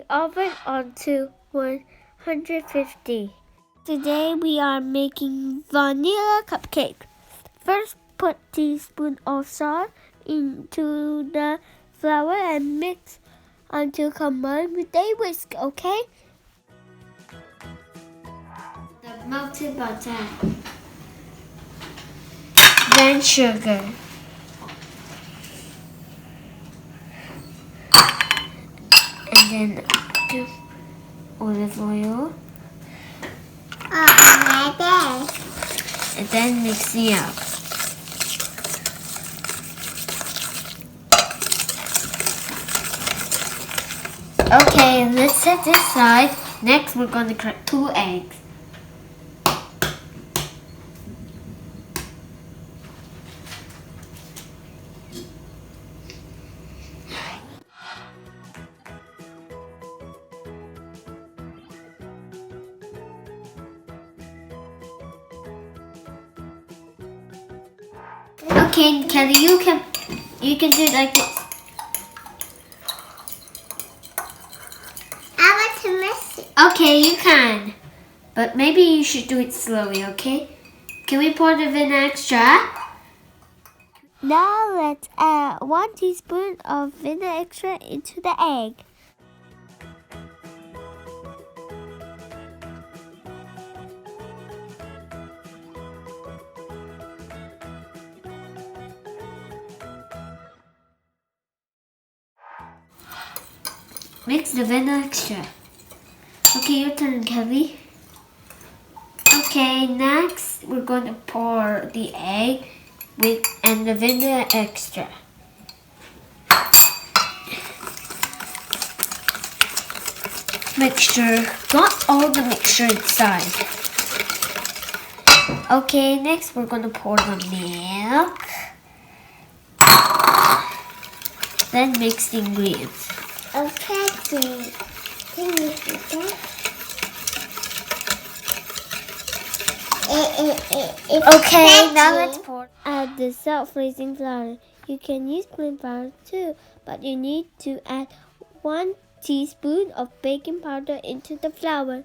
oven onto 150. Today we are making vanilla cupcake. First, put teaspoon of salt into the flour and mix until combined with a whisk, okay? The melted butter. Then sugar. And then olive oil. And then mixing up. Okay, let's set this aside. Next, we're going to crack 2 eggs. Okay, Kelly, you can do it like this. I want to miss it. Okay, you can. But maybe you should do it slowly, okay? Can we pour the vanilla extra? Now let's add 1 teaspoon of vanilla extra into the egg. Mix the vanilla extra. Okay, your turn, Kelly. Okay, next we're going to pour the egg and the vanilla extra. Mixture. Got all the mixture inside. Okay, next we're going to pour the milk. Then mix the ingredients. Okay, can you do that? Okay, now let's pour. Add the self-raising flour. You can use plain flour too, but you need to add 1 teaspoon of baking powder into the flour.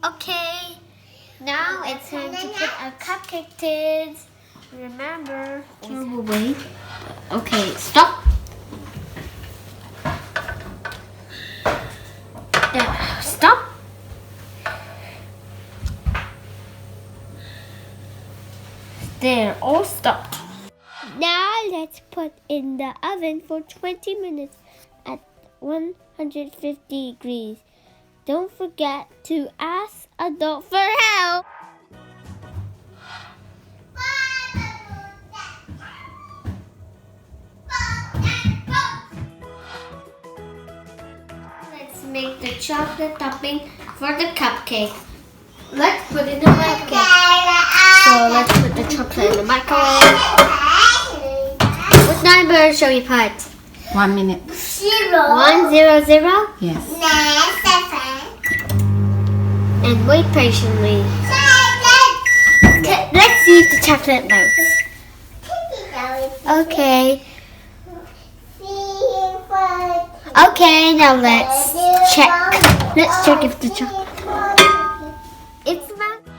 Okay, now it's time to put our cupcake tins. Remember, wait. Okay, stop. Stop. There, all stopped. Now let's put in the oven for 20 minutes at 150 degrees. Don't forget to ask adult for help. Let's make the chocolate topping for the cupcake. Let's put it in the microwave. So let's put the chocolate in the microwave. What number shall we put? 1 minute. 100? Yes. 7. And wait patiently. Let's see if the chocolate melts. Okay. Okay, now let's check. Let's check if the chocolate. It's melted.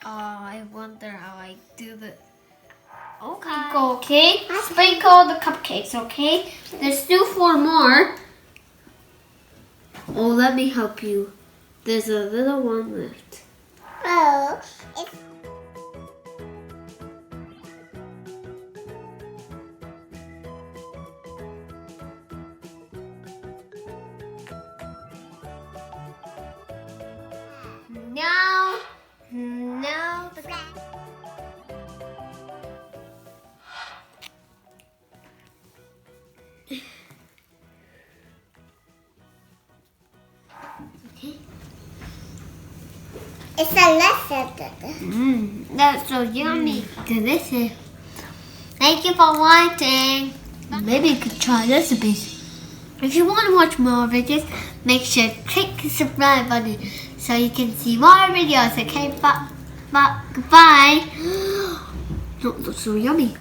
I wonder how I do the. Okay. Sprinkle the cupcakes, okay? There's still 4 more. Oh, let me help you. There's a little one left. Oh, now, okay. It's a lesson. That's so yummy. Delicious. Thank you for watching. Maybe you could try recipes. If you want to watch more videos, make sure to click the subscribe button so you can see more videos. Okay, bye. Goodbye. That looks so yummy.